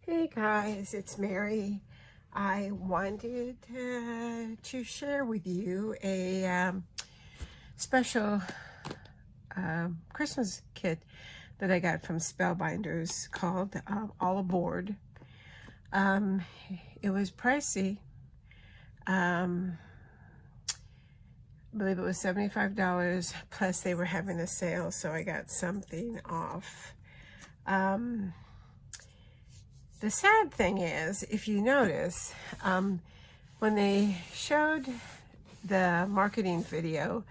Hey guys, it's Mary. I wanted to share with you a special Christmas kit that I got from Spellbinders called All Aboard. It was pricey. I believe it was $75, plus they were having a sale, so I got something off. The sad thing is, if you notice, when they showed the marketing video,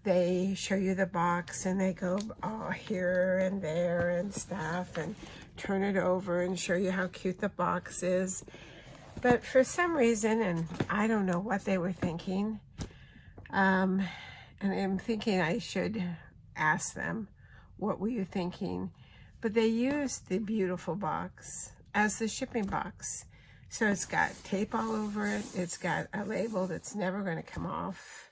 they show you the box and they go here and there and stuff and turn it over and show you how cute the box is. But for some reason, and I don't know what they were thinking, and I'm thinking I should ask them, what were you thinking? But they used the beautiful box as the shipping box. So it's got tape all over it. It's got a label that's never going to come off.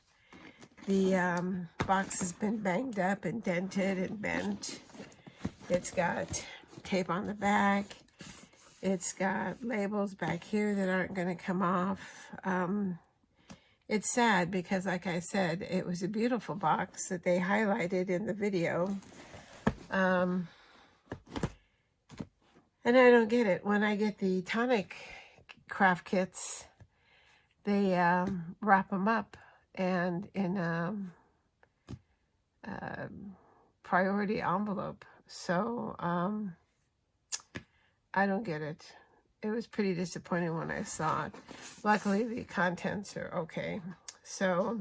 The box has been banged up and dented and bent. It's got tape on the back. It's got labels back here that aren't going to come off. It's sad because, like I said, it was a beautiful box that they highlighted in the video. And I don't get it. When I get the tonic craft kits, they wrap them up and in priority envelope. So I don't get it. It was pretty disappointing when I saw it. Luckily, the contents are okay. So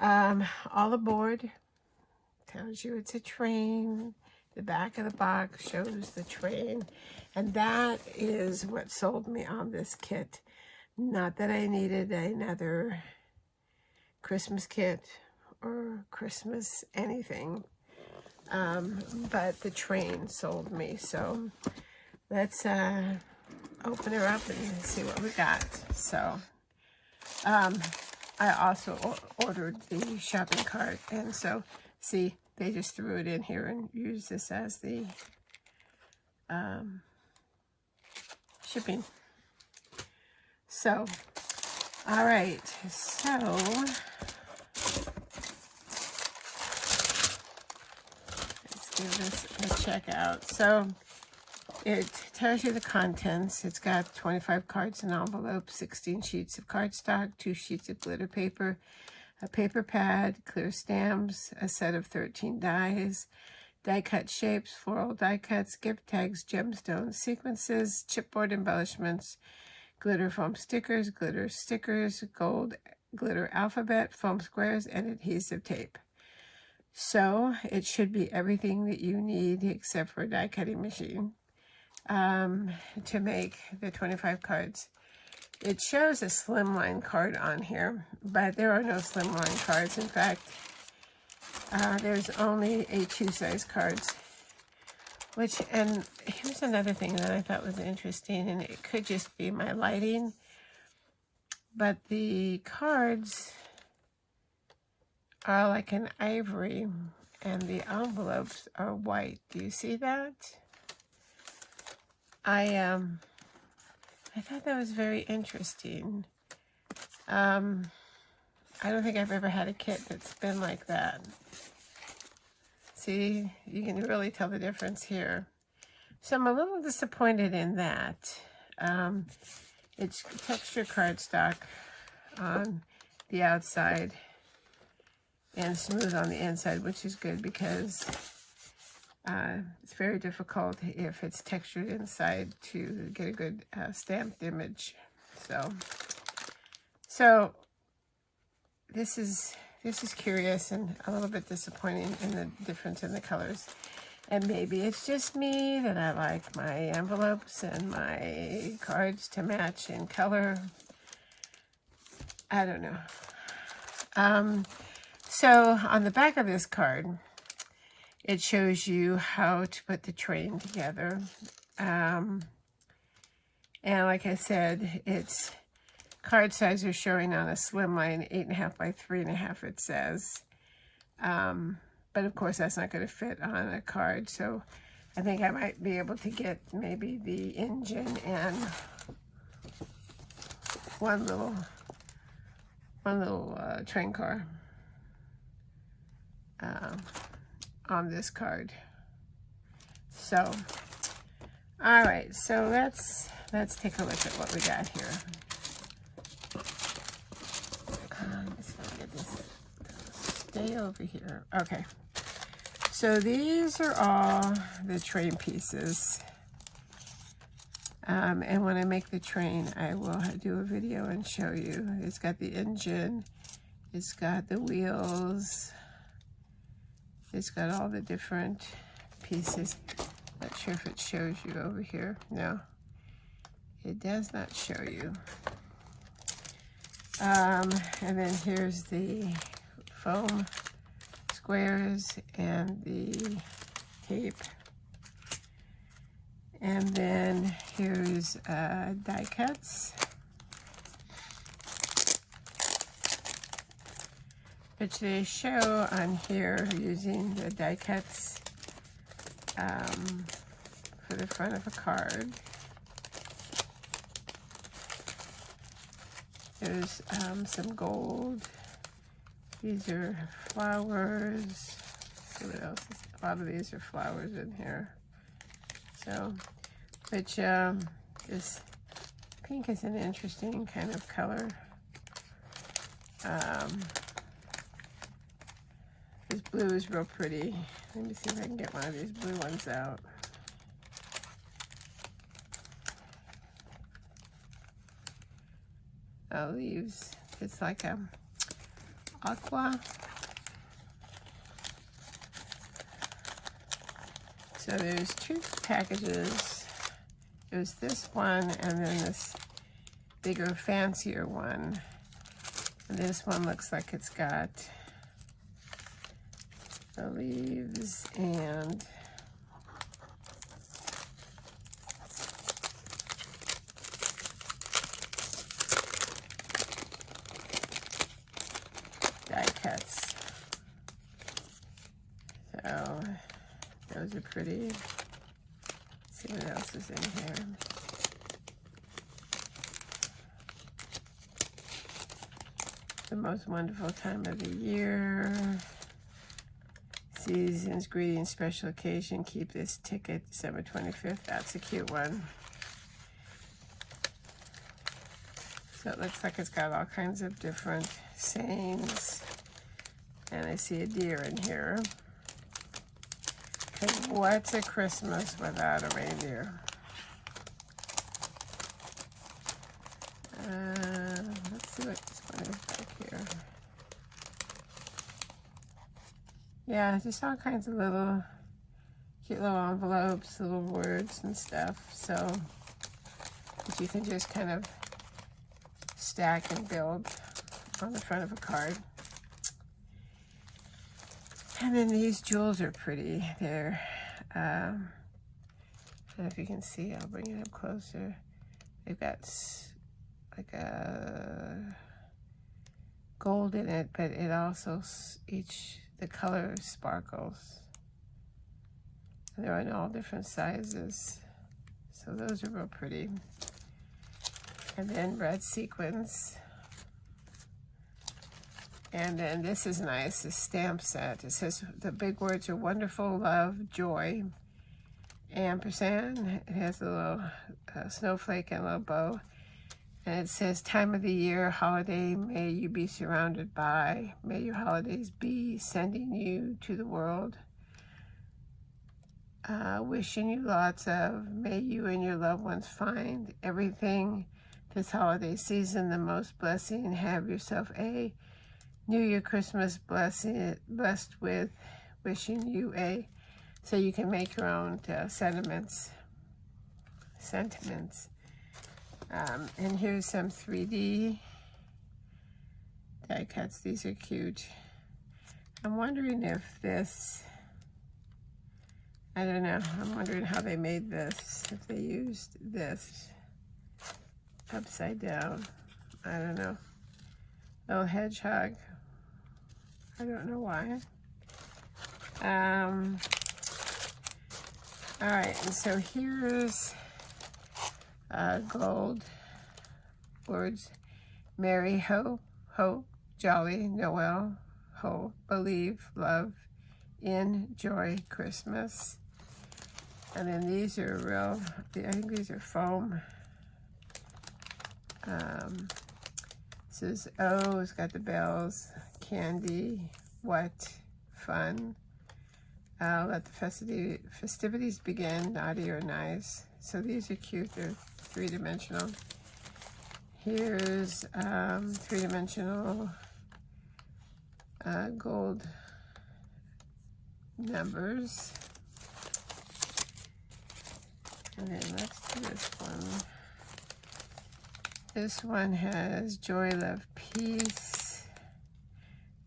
All Aboard tells you it's a train. The back of the box shows the train, and that is what sold me on this kit. Not that I needed another Christmas kit or Christmas anything, but the train sold me. So let's open her up and see what we got. So I also ordered the shopping cart, and so see, they just threw it in here and used this as the shipping. So, all right. So, let's give this a check out. So, it tells you the contents. It's got 25 cards in envelopes, 16 sheets of cardstock, 2 sheets of glitter paper, a paper pad, clear stamps, a set of 13 dies, die-cut shapes, floral die cuts, gift tags, gemstones, sequences, chipboard embellishments, glitter foam stickers, gold glitter alphabet, foam squares, and adhesive tape. So it should be everything that you need except for a die-cutting machine to make the 25 cards. It shows a slimline card on here, but there are no slimline cards. In fact, there's only A2 size cards. And here's another thing that I thought was interesting, and it could just be my lighting, but the cards are like an ivory, and the envelopes are white. Do you see that? I thought that was very interesting. I don't think I've ever had a kit that's been like that. See, you can really tell the difference here. So I'm a little disappointed in that. It's texture cardstock on the outside and smooth on the inside, which is good because it's very difficult if it's textured inside to get a good stamped image. So this is curious and a little bit disappointing in the difference in the colors. And maybe it's just me that I like my envelopes and my cards to match in color. I don't know. So on the back of this card, it shows you how to put the train together. And like I said, it's card size are showing on a slimline 8.5 by 3.5, it says. But of course, that's not going to fit on a card. So I think I might be able to get maybe the engine and one little train car on this card. So, all right, so let's take a look at what we got here. Let's get this stay over here. Okay, so these are all the train pieces. And when I make the train, I will do a video and show you. It's got the engine, it's got the wheels, it's got all the different pieces. Not sure if it shows you over here. No, it does not show you. And then here's the foam squares and the tape. And then here's die cuts, which they show on here using the die cuts for the front of a card. There's some gold. These are flowers. Let's see what else. A lot of these are flowers in here. So, which this pink is an interesting kind of color. This blue is real pretty. Let me see if I can get one of these blue ones out. Leaves. It's like a aqua. So there's two packages. There's this one and then this bigger, fancier one. And this one looks like it's got the leaves and die cuts. So those are pretty. Let's see what else is in here. The most wonderful time of the year. Seasons, greetings, special occasion. Keep this ticket, December 25th. That's a cute one. So it looks like it's got all kinds of different sayings. And I see a deer in here. Because what's a Christmas without a reindeer? Let's see what this one is back here. Yeah, just all kinds of little, cute little envelopes, little words and stuff. So that you can just kind of stack and build on the front of a card. And then these jewels are pretty. They're, I don't know if you can see, I'll bring it up closer. They've got like a gold in it, but it also, the color sparkles. And they're in all different sizes. So those are real pretty. And then red sequins. And then this is nice, the stamp set. It says the big words are wonderful, love, joy, ampersand. It has a little snowflake and a little bow. And it says time of the year, holiday, may you be surrounded by. May your holidays be sending you to the world. Wishing you lots of, may you and your loved ones find everything this holiday season, the most blessing. Have yourself a New Year, Christmas blessed with, wishing you a, so you can make your own sentiments. And here's some 3D die cuts. These are cute. I'm wondering if this, I don't know, I'm wondering how they made this, if they used this upside down. I don't know. Little hedgehog. I don't know why. All right, and so here's gold words. Merry, ho, ho, jolly, Noel, ho, believe, love, in, joy, Christmas. And then these are real, I think these are foam. This is, oh, it's got the bells, candy, what, fun. Let the festivities begin, naughty or nice. So these are cute, they're three-dimensional. Here's three-dimensional gold numbers. And then let's do this one. This one has joy, love, peace.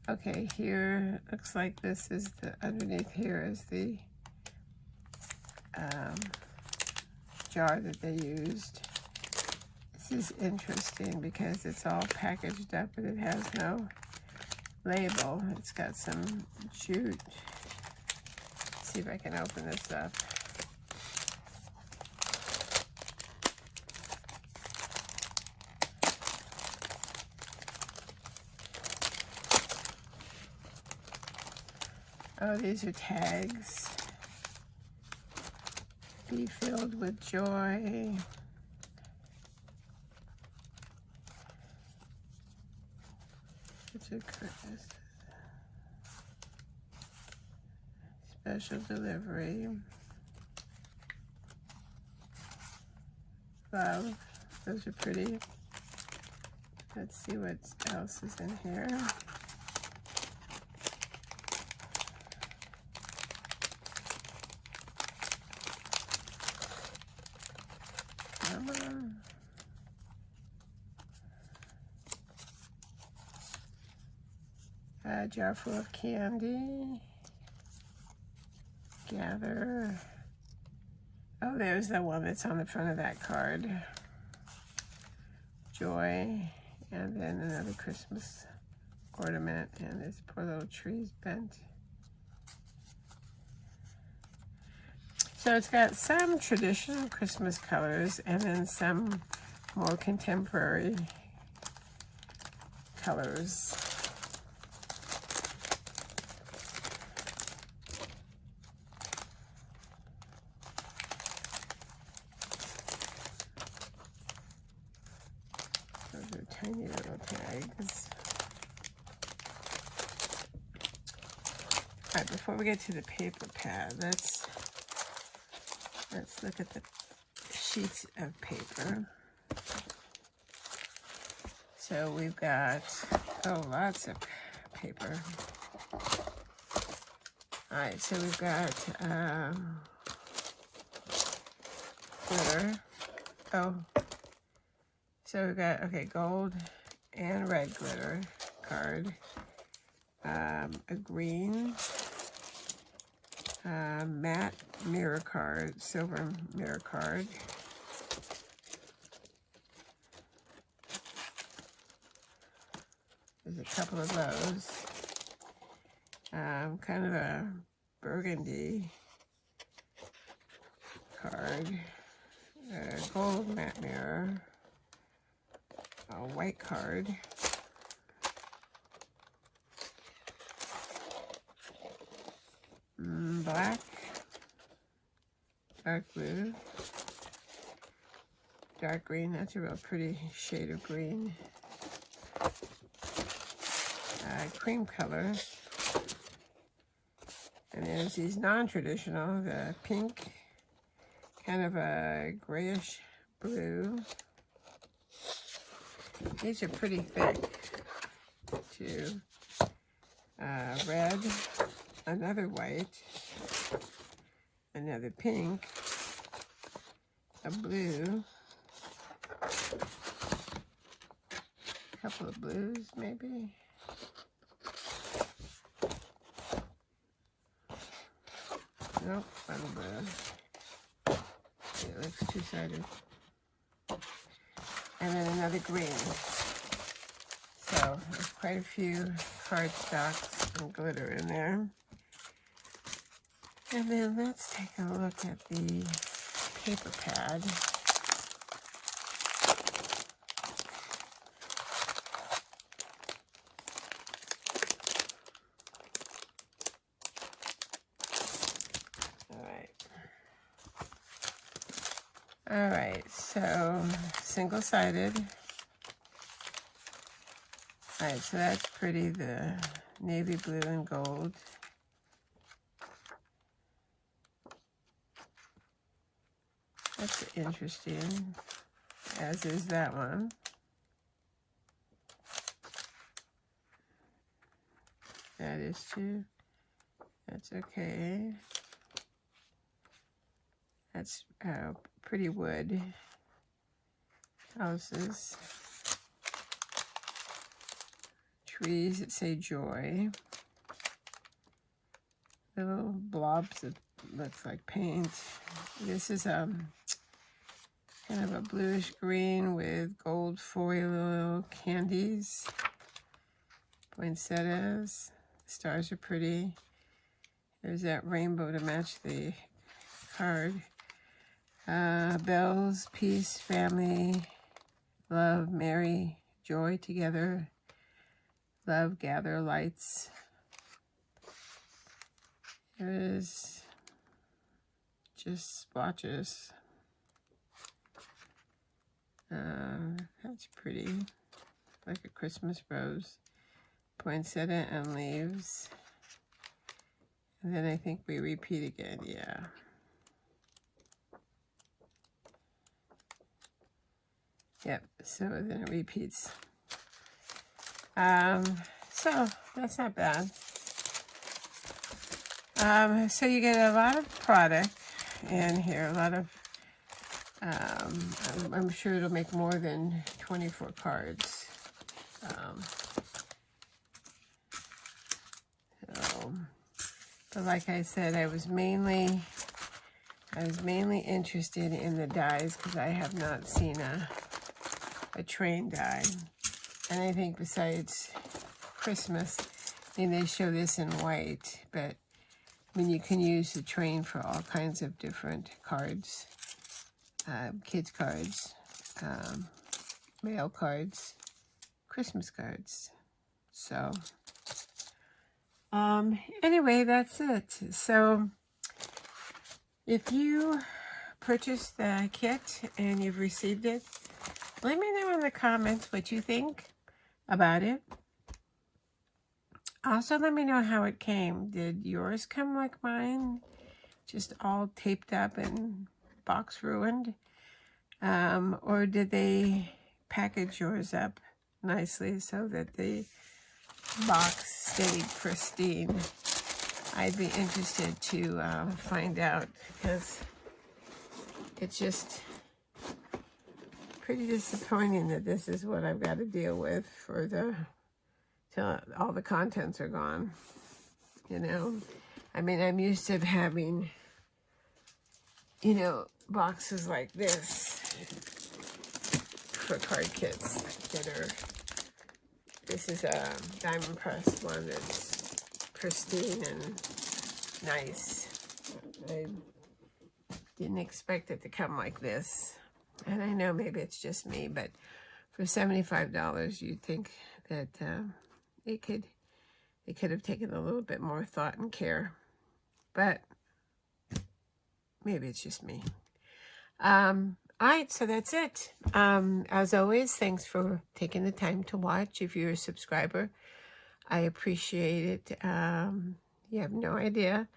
Okay, here looks like this is the, underneath here is the jar that they used. This is interesting because it's all packaged up and it has no label. It's got some jute. Let's see if I can open this up. Oh, these are tags. Be filled with joy. Special delivery. Love. Those are pretty. Let's see what else is in here. A jar full of candy. Gather. Oh, there's the one that's on the front of that card. Joy. And then another Christmas ornament. And this poor little tree's bent. So it's got some traditional Christmas colors and then some more contemporary colors. Those are tiny little tags. All right, before we get to the paper pad, let's look at the sheets of paper. So we've got, oh, lots of paper. All right, so we've got glitter. Oh, so we've got, okay, gold and red glitter card. A green. Matte mirror card, silver mirror card. There's a couple of those. Kind of a burgundy card. Gold matte mirror. A white card. Black, dark blue, dark green. That's a real pretty shade of green. Cream color. And there's these non-traditional, the pink, kind of a grayish blue. These are pretty thick, too. Red, another white, another pink, a blue, a couple of blues maybe. Nope, one blue. It looks two-sided. And then another green. So there's quite a few cardstocks and glitter in there. And then let's take a look at the paper pad. All right, so single-sided. All right, so that's pretty, the navy blue and gold. That's interesting, as is that one. That is too. That's okay. That's pretty wood houses. Trees that say joy. Little blobs that looks like paint. This is kind of a bluish green with gold foil candies. Poinsettias. Stars are pretty. There's that rainbow to match the card. Bells, peace, family, love, merry, joy together. Love, gather, lights. There's just splotches. That's pretty, like a Christmas rose. Poinsettia and leaves. And then I think we repeat again, yeah. Yep, so then it repeats. So that's not bad. So you get a lot of product in here, a lot of, I'm sure it'll make more than 24 cards. But like I said, I was mainly interested in the dies because I have not seen a train die. And I think besides Christmas, I mean, they show this in white, but I mean, you can use the train for all kinds of different cards, kids cards, mail cards, Christmas cards. So, anyway, that's it. So, if you purchased the kit and you've received it, let me know in the comments what you think about it. Also, let me know how it came. Did yours come like mine? Just all taped up and box ruined? Or did they package yours up nicely so that the box stayed pristine? I'd be interested to find out, because it's just pretty disappointing that this is what I've got to deal with for till all the contents are gone, you know. I mean, I'm used to having, you know, boxes like this for card kits that are, this is a diamond pressed one that's pristine and nice. I didn't expect it to come like this. And I know maybe it's just me, but for $75, you'd think that they could have taken a little bit more thought and care. But maybe it's just me. All right, so that's it. As always, thanks for taking the time to watch. If you're a subscriber, I appreciate it. You have no idea.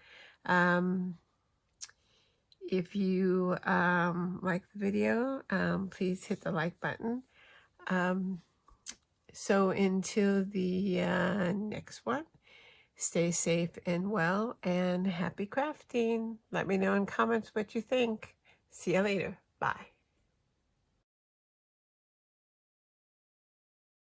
If you like the video, please hit the like button. So until the next one, stay safe and well, and happy crafting. Let me know in comments what you think. See you later. Bye.